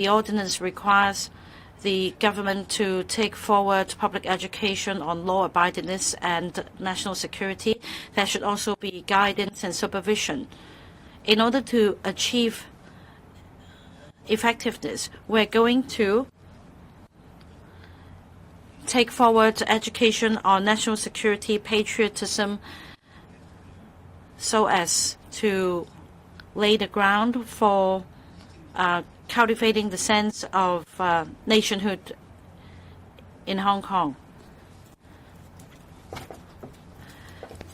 The ordinance requires the government to take forward public education on law-abidingness and national security. There should also be guidance and supervision. In order to achieve effectiveness, we're going to take forward education on national security, patriotism, so as to lay the ground for cultivating the sense of nationhood in Hong Kong.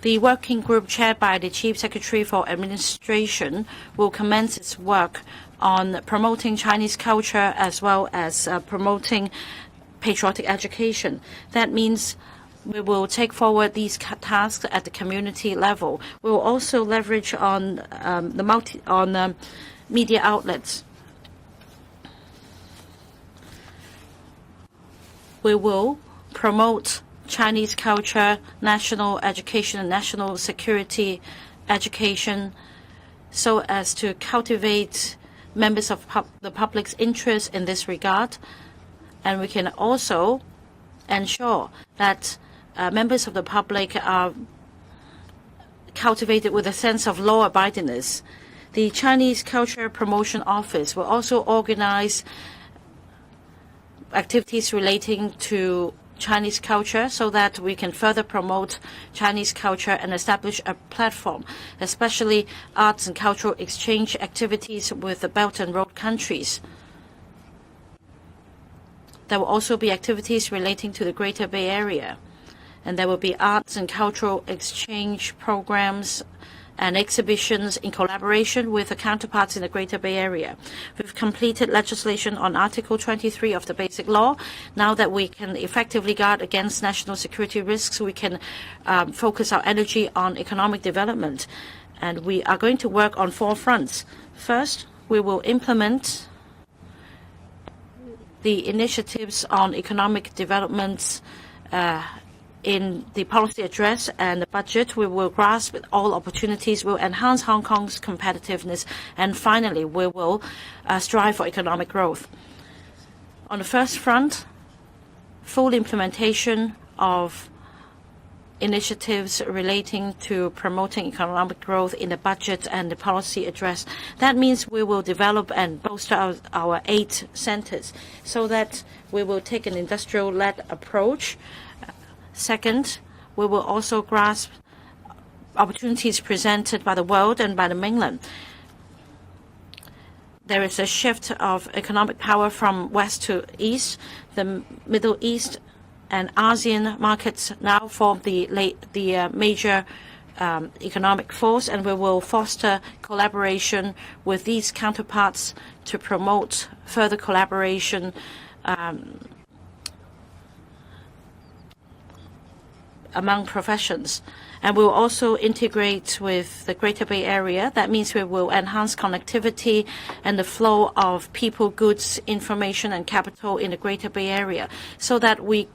The working group chaired by the Chief Secretary for Administration will commence its work on promoting Chinese culture as well as promoting patriotic education. That means we will take forward these tasks at the community level. We will also leverage on media outlets. We will promote Chinese culture, national education, and national security education so as to cultivate members of the public's interest in this regard. And we can also ensure that members of the public are cultivated with a sense of law-abidingness. The Chinese Culture Promotion Office will also organize activities relating to Chinese culture so that we can further promote Chinese culture and establish a platform, especially arts and cultural exchange activities with the Belt and Road countries. There will also be activities relating to the Greater Bay Area, and there will be arts and cultural exchange programs and exhibitions in collaboration with the counterparts in the Greater Bay Area. We've completed legislation on Article 23 of the Basic Law. Now that we can effectively guard against national security risks, we can focus our energy on economic development. And we are going to work on 4 fronts. First, we will implement the initiatives on economic developments in the policy address and the budget. We will grasp all opportunities, will enhance Hong Kong's competitiveness, and finally, we will strive for economic growth. On the first front, full implementation of initiatives relating to promoting economic growth in the budget and the policy address. That means we will develop and bolster our 8 centers so that we will take an industrial-led approach. Second, we will also grasp opportunities presented by the world and by the mainland. There is a shift of economic power from west to east. The Middle East and ASEAN markets now form the major economic force, and we will foster collaboration with these counterparts to promote further collaboration among professions. And we will also integrate with the Greater Bay Area. That means we will enhance connectivity and the flow of people, goods, information, and capital in the Greater Bay Area so that we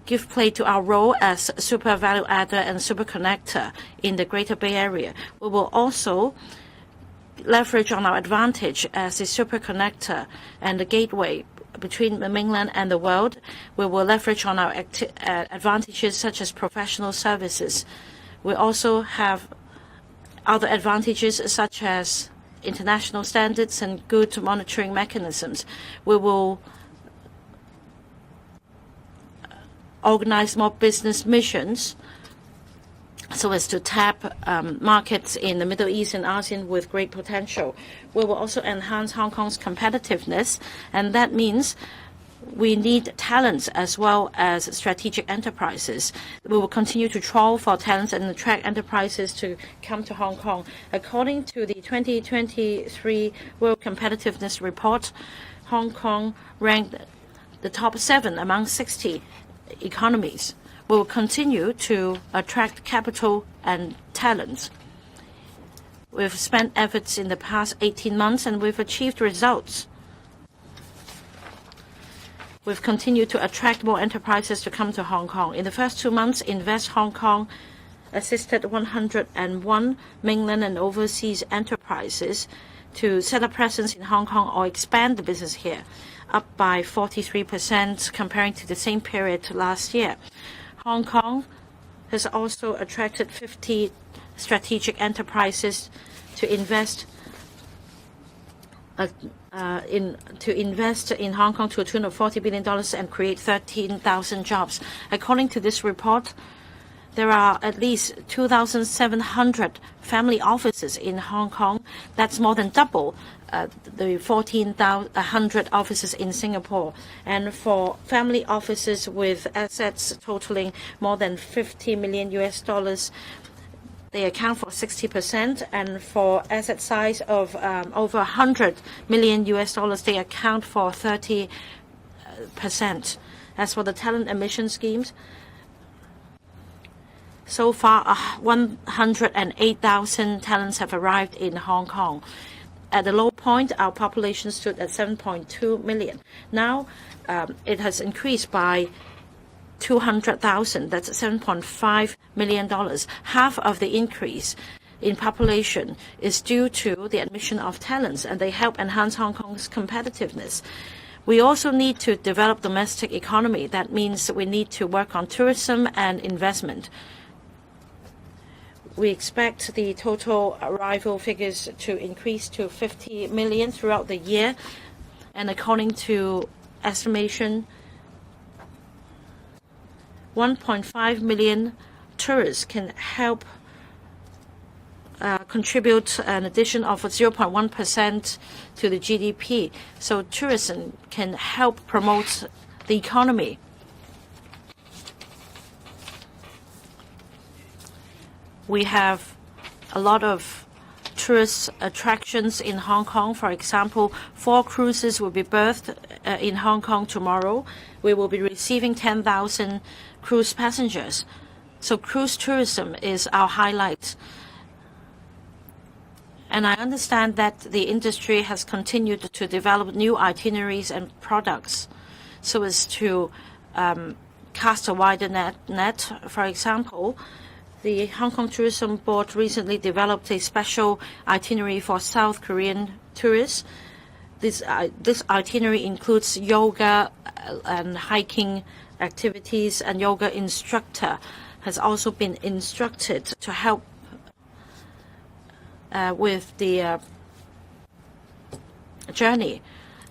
give play to our role as super value adder and super connector in the Greater Bay Area. We will also leverage on our advantage as a super connector and the gateway between the mainland and the world. We will leverage on our advantages such as professional services. We also have other advantages such as international standards and good monitoring mechanisms. We will organize more business missions so as to tap markets in the Middle East and ASEAN with great potential. We will also enhance Hong Kong's competitiveness, and that means we need talents as well as strategic enterprises. We will continue to trawl for talents and attract enterprises to come to Hong Kong. According to the 2023 World Competitiveness Report, Hong Kong ranked the top 7 among 60 economies. We will continue to attract capital and talents. We've spent efforts in the past 18 months and we've achieved results. We've continued to attract more enterprises to come to Hong Kong. In the first 2 months, Invest Hong Kong assisted 101 mainland and overseas enterprises to set a presence in Hong Kong or expand the business here, up by 43% comparing to the same period last year. Hong Kong has also attracted 50 strategic enterprises to invest in Hong Kong to a tune of $40 billion and create 13,000 jobs. According to this report, there are at least 2,700 family offices in Hong Kong. That's more than double the 1,400 offices in Singapore. And for family offices with assets totaling more than $50 million, they account for 60%, and for asset size of over $100 million, they account for 30%. As for the talent admission schemes, so far 108,000 talents have arrived in Hong Kong. At the low point, our population stood at 7.2 million. Now it has increased by 200,000, that's $7.5 million. Half of the increase in population is due to the admission of talents, and they help enhance Hong Kong's competitiveness. We also need to develop domestic economy. That means we need to work on tourism and investment. We expect the total arrival figures to increase to 50 million throughout the year, and according to estimation, 1.5 million tourists can help contribute an addition of 0.1% to the GDP. So tourism can help promote the economy. We have a lot of tourist attractions in Hong Kong. For example, 4 cruises will be berthed in Hong Kong tomorrow. We will be receiving 10,000 cruise passengers. So cruise tourism is our highlight. And I understand that the industry has continued to develop new itineraries and products so as to cast a wider net. For example, the Hong Kong Tourism Board recently developed a special itinerary for South Korean tourists. This itinerary includes yoga and hiking activities, and yoga instructor has also been instructed to help with the journey.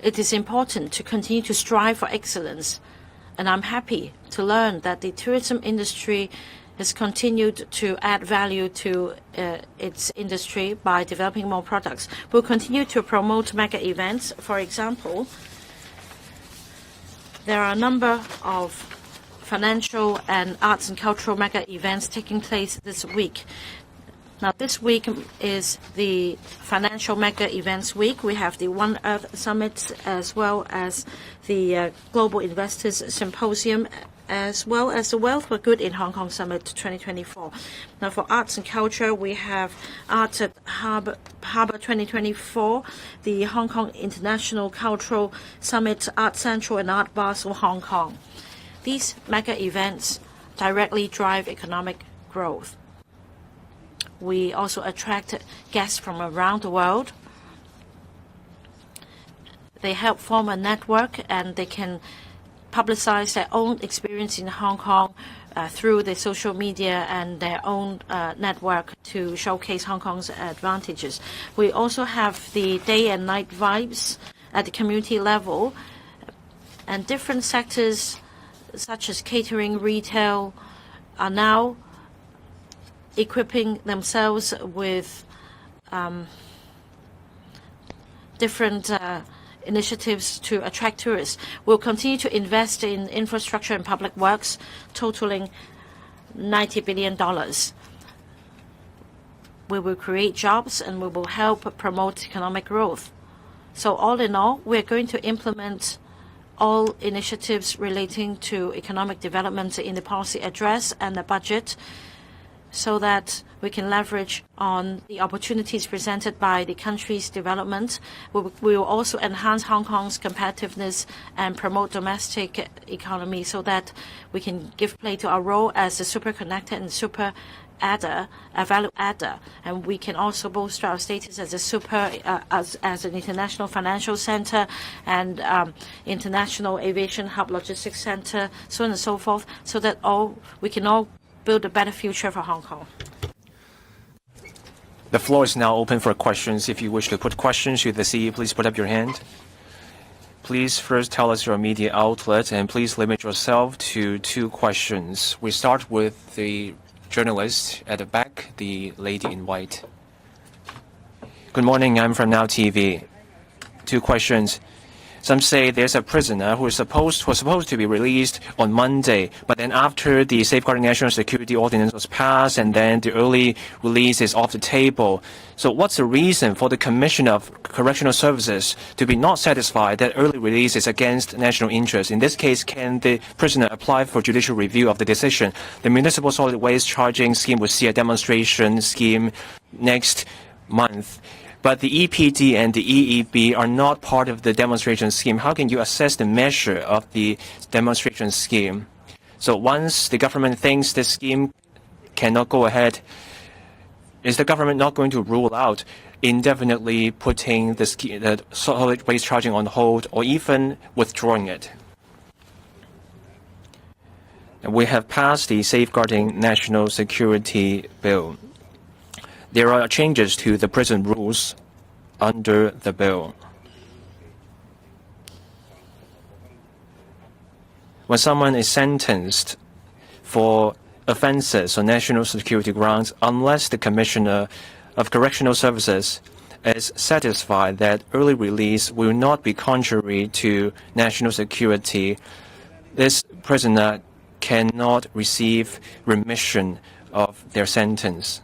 It is important to continue to strive for excellence, and I'm happy to learn that the tourism industry has continued to add value to its industry by developing more products. We'll continue to promote mega events. For example, there are a number of financial and arts and cultural mega events taking place this week. Now, this week is the Financial Mega Events Week. We have the One Earth Summit as well as the Global Investors Symposium, as well as the Wealth for Good in Hong Kong Summit 2024. Now, for arts and culture, we have Art at Harbour 2024, the Hong Kong International Cultural Summit, Art Central, and Art Basel Hong Kong. These mega events directly drive economic growth. We also attract guests from around the world. They help form a network, and they can publicize their own experience in Hong Kong through the social media and their own network to showcase Hong Kong's advantages. We also have the day and night vibes at the community level, and different sectors such as catering, retail are now equipping themselves with different initiatives to attract tourists. We'll continue to invest in infrastructure and public works, totaling $90 billion. We will create jobs, and we will help promote economic growth. So all in all, we're going to implement all initiatives relating to economic development in the policy address and the budget, so that we can leverage on the opportunities presented by the country's development. We will also enhance Hong Kong's competitiveness and promote domestic economy so that we can give play to our role as a super connected and super adder, a value adder, and we can also bolster our status as a as an international financial center and international aviation hub, logistics center, so on and so forth, so that we can all build a better future for Hong Kong. The floor is now open for questions. If you wish to put questions to the CEO, please put up your hand. Please first tell us your media outlet, and please limit yourself to 2 questions. We start with the journalist at the back, the lady in white. Good morning, I'm from Now TV. 2 questions. Some say there's a prisoner who was supposed to be released on Monday, but then after the Safeguarding National Security Ordinance was passed, and then the early release is off the table. So what's the reason for the Commissioner of Correctional Services to be not satisfied that early release is against national interest? In this case, can the prisoner apply for judicial review of the decision? The Municipal Solid Waste Charging Scheme will see a demonstration scheme next month. But the EPD and the EEB are not part of the demonstration scheme. How can you assess the measure of the demonstration scheme? So once the government thinks the scheme cannot go ahead, is the government not going to rule out indefinitely putting the solid waste charging on hold or even withdrawing it? And we have passed the Safeguarding National Security Bill. There are changes to the prison rules under the bill. When someone is sentenced for offenses on national security grounds, unless the Commissioner of Correctional Services is satisfied that early release will not be contrary to national security, this prisoner cannot receive remission of their sentence.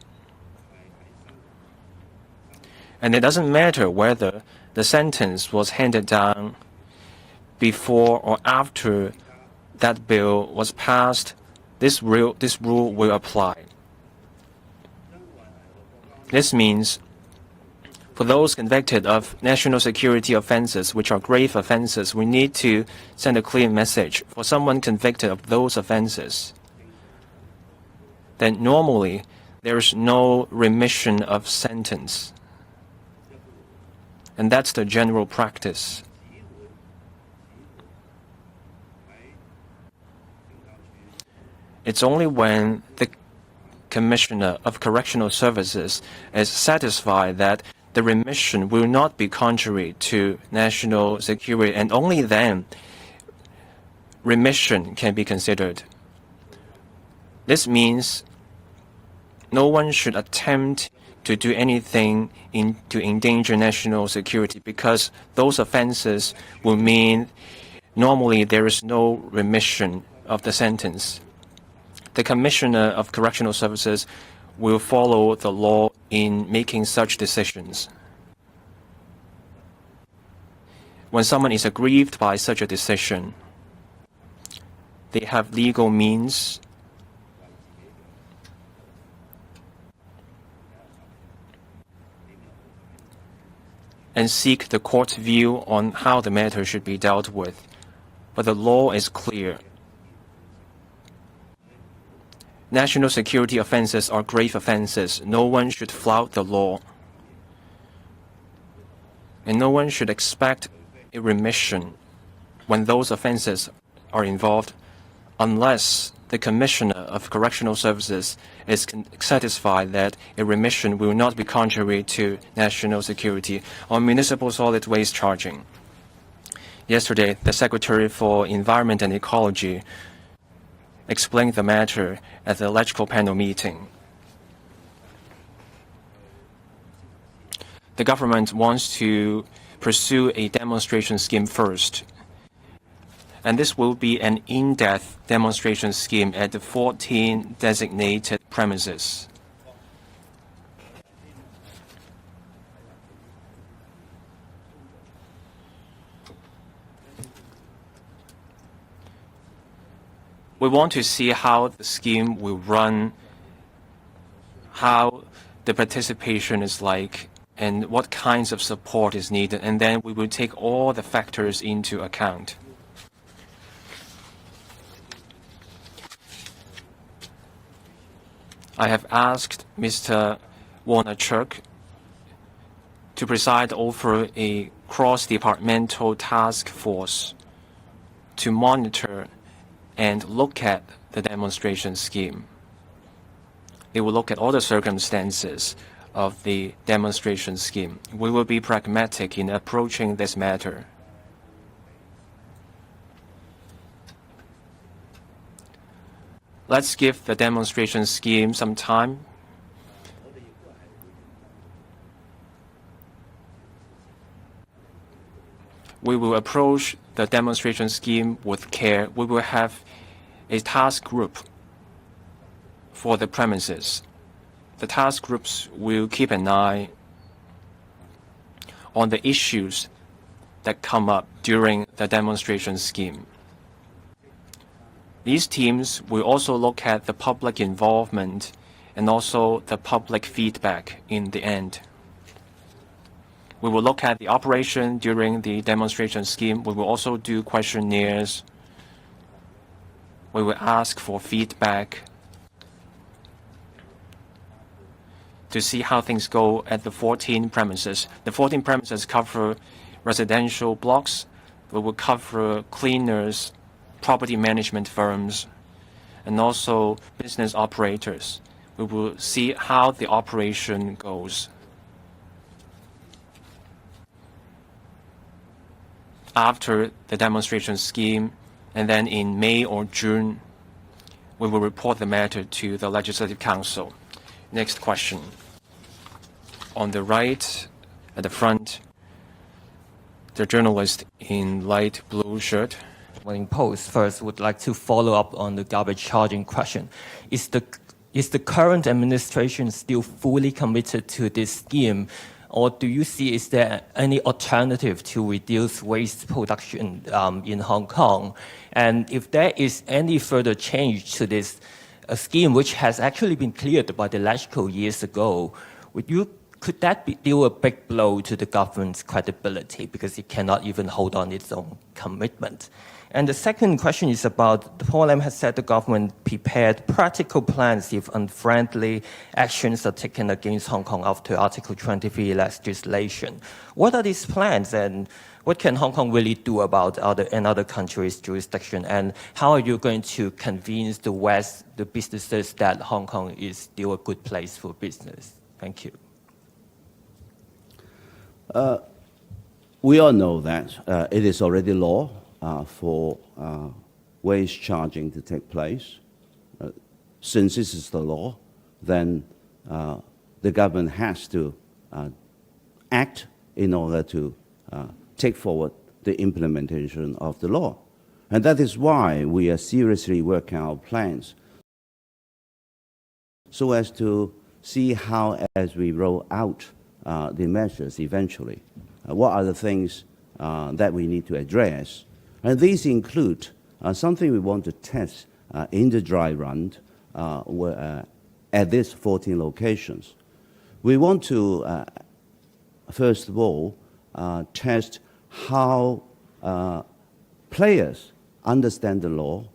And it doesn't matter whether the sentence was handed down before or after that bill was passed, this rule will apply. This means for those convicted of national security offenses, which are grave offenses, we need to send a clear message. For someone convicted of those offenses, then normally there is no remission of sentence. And that's the general practice. It's only when the Commissioner of Correctional Services is satisfied that the remission will not be contrary to national security, and only then remission can be considered. This means no one should attempt to do anything to endanger national security, because those offenses will mean normally there is no remission of the sentence. The Commissioner of Correctional Services will follow the law in making such decisions. When someone is aggrieved by such a decision, they have legal means and seek the court's view on how the matter should be dealt with. But the law is clear. National security offenses are grave offenses. No one should flout the law. And no one should expect a remission when those offenses are involved, unless the Commissioner of Correctional Services is satisfied that a remission will not be contrary to national security. On municipal solid waste charging, yesterday, the Secretary for Environment and Ecology explained the matter at the electrical panel meeting. The government wants to pursue a demonstration scheme first. And this will be an in-depth demonstration scheme at the 14 designated premises. We want to see how the scheme will run, how the participation is like, and what kinds of support is needed, and then we will take all the factors into account. I have asked Mr. Warner-Chuk to preside over a cross-departmental task force to monitor and look at the demonstration scheme. They will look at all the circumstances of the demonstration scheme. We will be pragmatic in approaching this matter. Let's give the demonstration scheme some time. We will approach the demonstration scheme with care. We will have a task group for the premises. The task groups will keep an eye on the issues that come up during the demonstration scheme. These teams will also look at the public involvement and also the public feedback in the end. We will look at the operation during the demonstration scheme. We will also do questionnaires. We will ask for feedback to see how things go at the 14 premises. The 14 premises cover residential blocks. We will cover cleaners, property management firms, and also business operators. We will see how the operation goes. After the demonstration scheme, and then in May or June, we will report the matter to the Legislative Council. Next question. On the right, at the front, the journalist in light blue shirt. Morning Post first would like to follow up on the garbage charging question. Is the current administration still fully committed to this scheme, or do you see is there any alternative to reduce waste production in Hong Kong? And if there is any further change to this scheme, which has actually been cleared by the LegCo years ago, could that deal a big blow to the government's credibility because it cannot even hold on its own commitment? And the second question is about, Paul Lam has said the government prepared practical plans if unfriendly actions are taken against Hong Kong after Article 23 legislation. What are these plans, and what can Hong Kong really do about other countries' jurisdiction? And how are you going to convince the West, the businesses, that Hong Kong is still a good place for business? Thank you. We all know that it is already law for waste charging to take place. Since this is the law, then the government has to act in order to take forward the implementation of the law. And that is why we are seriously working our plans so as to see how, as we roll out the measures eventually, what are the things that we need to address. And these include something we want to test in the dry run at these 14 locations. We want to, first of all, test how players understand the law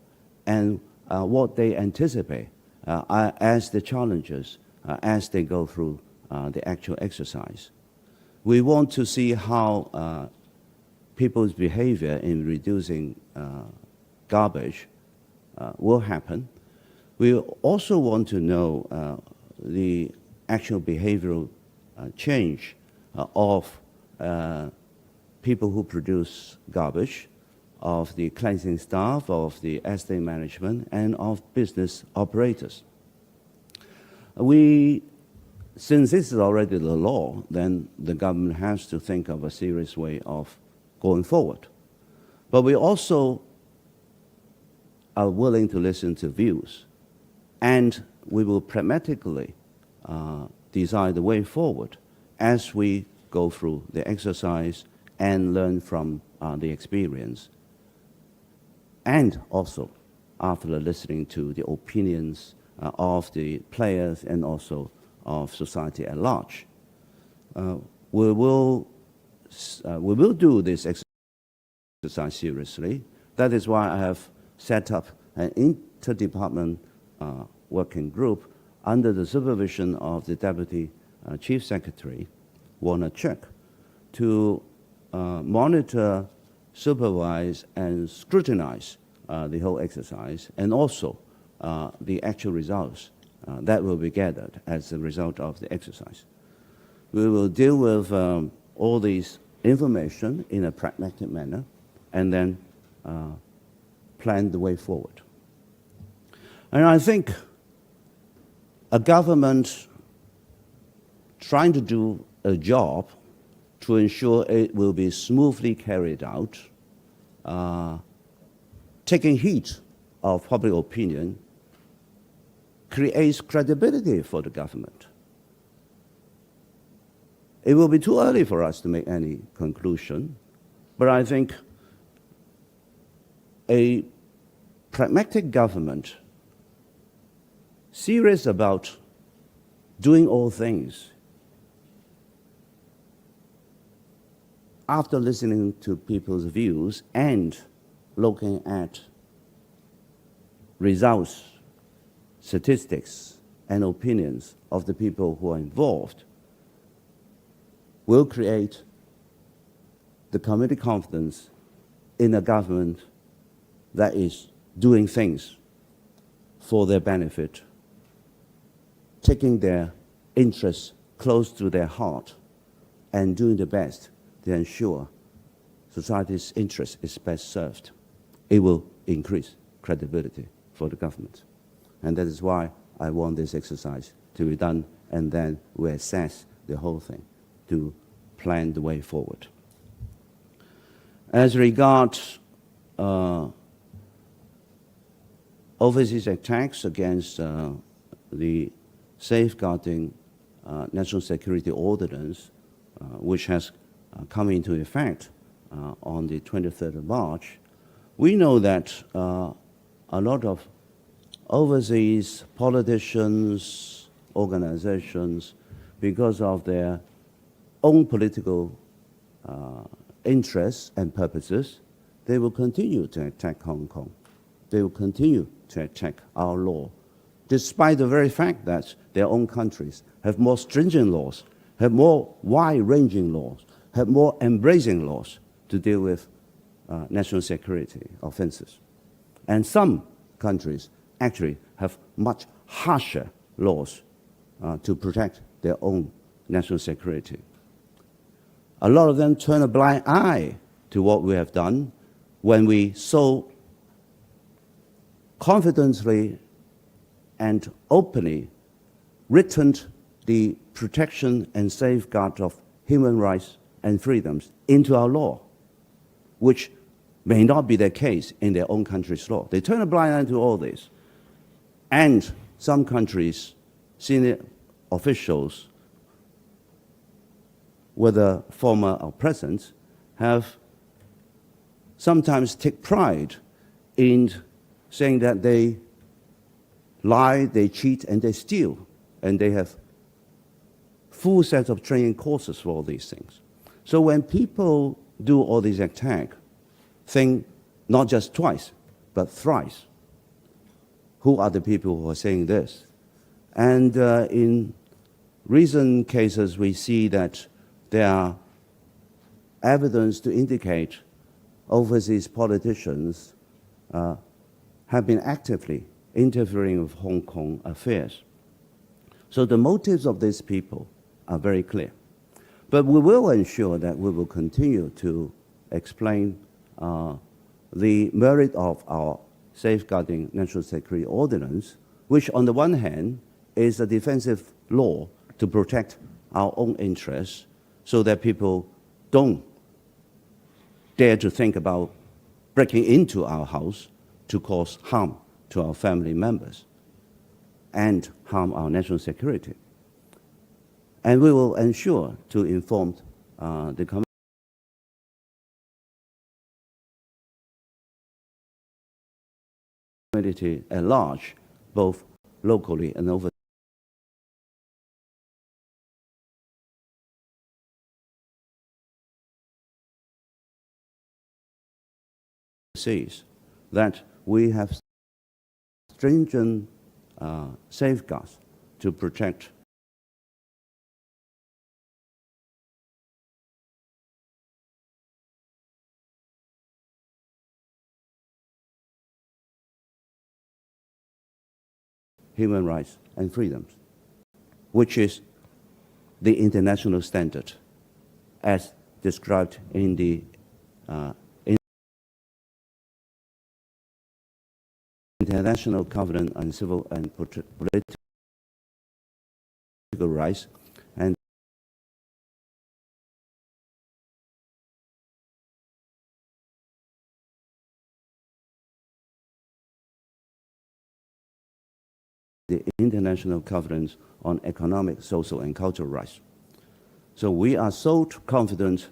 and what they anticipate as the challenges as they go through the actual exercise. We want to see how people's behavior in reducing garbage will happen. We also want to know the actual behavioral change of people who produce garbage, of the cleansing staff, of the estate management, and of business operators. Since this is already the law, then the government has to think of a serious way of going forward. But we also are willing to listen to views, and we will pragmatically decide the way forward as we go through the exercise and learn from the experience. And also, after listening to the opinions of the players and also of society at large. We will do this exercise seriously. That is why I have set up an interdepartment working group under the supervision of the Deputy Chief Secretary, Warner Check, to monitor, supervise, and scrutinize the whole exercise, and also the actual results that will be gathered as a result of the exercise. We will deal with all these information in a pragmatic manner and then plan the way forward. And I think a government trying to do a job to ensure it will be smoothly carried out, taking heed of public opinion, creates credibility for the government. It will be too early for us to make any conclusion, but I think a pragmatic government serious about doing all things after listening to people's views and looking at results, statistics, and opinions of the people who are involved will create the community confidence in a government that is doing things for their benefit, taking their interests close to their heart, and doing the best to ensure society's interest is best served. It will increase credibility for the government. And that is why I want this exercise to be done, and then we assess the whole thing to plan the way forward. As regards overseas attacks against the safeguarding national security ordinance, which has come into effect on the 23rd of March, we know that a lot of overseas politicians, organizations, because of their own political interests and purposes, they will continue to attack Hong Kong. They will continue to attack our law, despite the very fact that their own countries have more stringent laws, have more wide-ranging laws, have more embracing laws to deal with national security offenses. And some countries actually have much harsher laws to protect their own national security. A lot of them turn a blind eye to what we have done when we so confidently and openly written the protection and safeguard of human rights and freedoms into our law, which may not be the case in their own country's law. They turn a blind eye to all this. And some countries, senior officials, whether former or present, have sometimes take pride in saying that they lie, they cheat, and they steal, and they have full set of training courses for all these things. So when people do all these attacks, think not just twice, but thrice. Who are the people who are saying this? And in recent cases, we see that there are evidence to indicate overseas politicians have been actively interfering with Hong Kong affairs. So the motives of these people are very clear. But we will ensure that we will continue to explain the merit of our safeguarding national security ordinance, which on the one hand is a defensive law to protect our own interests so that people don't dare to think about breaking into our house to cause harm to our family members and harm our national security. And we will ensure to inform the community at large, both locally and overseas, that we have stringent safeguards to protect human rights and freedoms, which is the international standard as described in the International Covenant on Civil and Political Rights, and the International Covenant on Economic, Social, and Cultural Rights. So we are so confident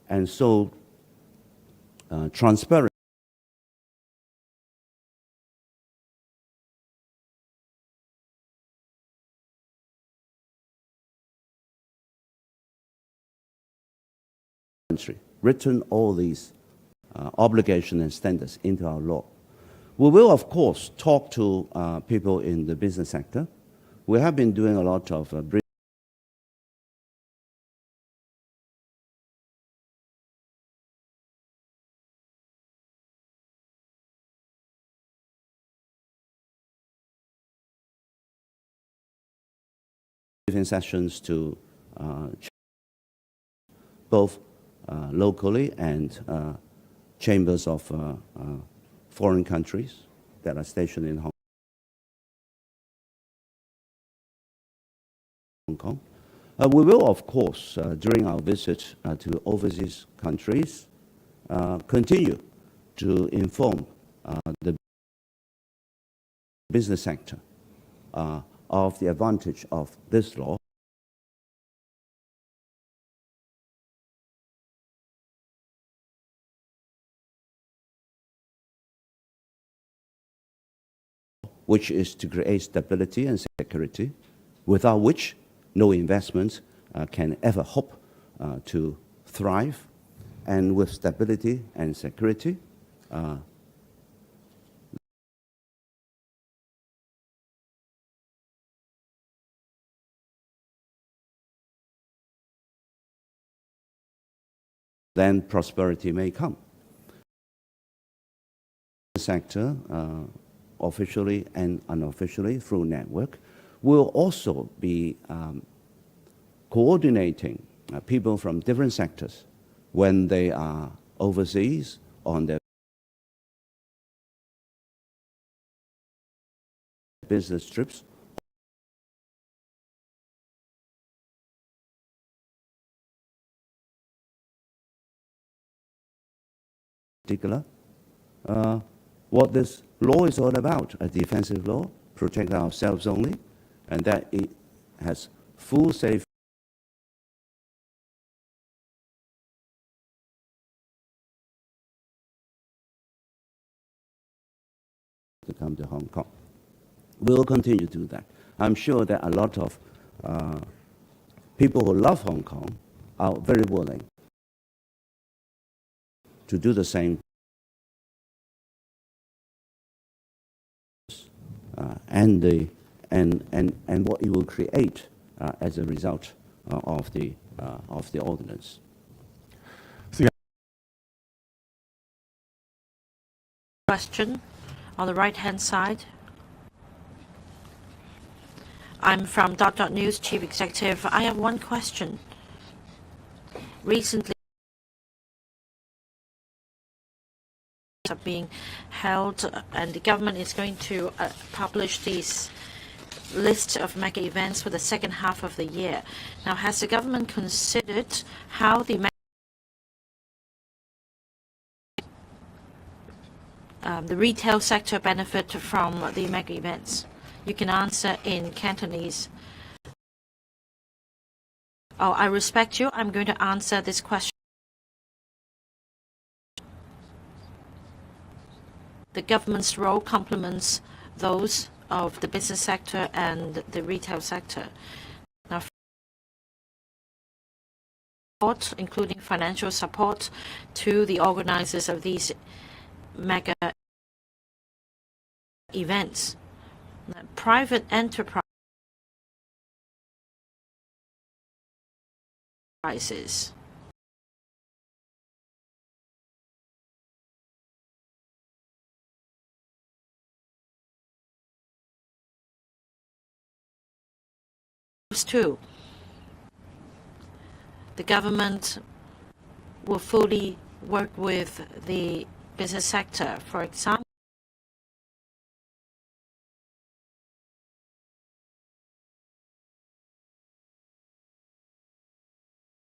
and so transparent written all these obligations and standards into our law. We will, of course, talk to people in the business sector. We have been doing a lot of briefing sessions to both locally and chambers of foreign countries that are stationed in Hong Kong. We will, of course, during our visit to overseas countries, continue to inform the business sector of the advantage of this law, which is to create stability and security, without which no investment can ever hope to thrive. And with stability and security, then prosperity may come. The sector, officially and unofficially through network, will also be coordinating people from different sectors when they are overseas on their business trips particular. What this law is all about, a defensive law, protect ourselves only, and that it has full safe to come to Hong Kong. We'll continue to do that. I'm sure that a lot of people who love Hong Kong are very willing to do the same. And what it will create as a result of the ordinance. Question on the right-hand side. I'm from News, Chief Executive. I have one question. Recently, are being held, and the government is going to publish these list of mega events for the second half of the year. Now, has the government considered how the retail sector benefit from the mega events? You can answer in Cantonese. Oh, I respect you. I'm going to answer this question. The government's role complements those of the business sector and the retail sector. Now, support, including financial support to the organizers of these mega events. Private enterprise prices. Too. The government will fully work with the business sector. For example,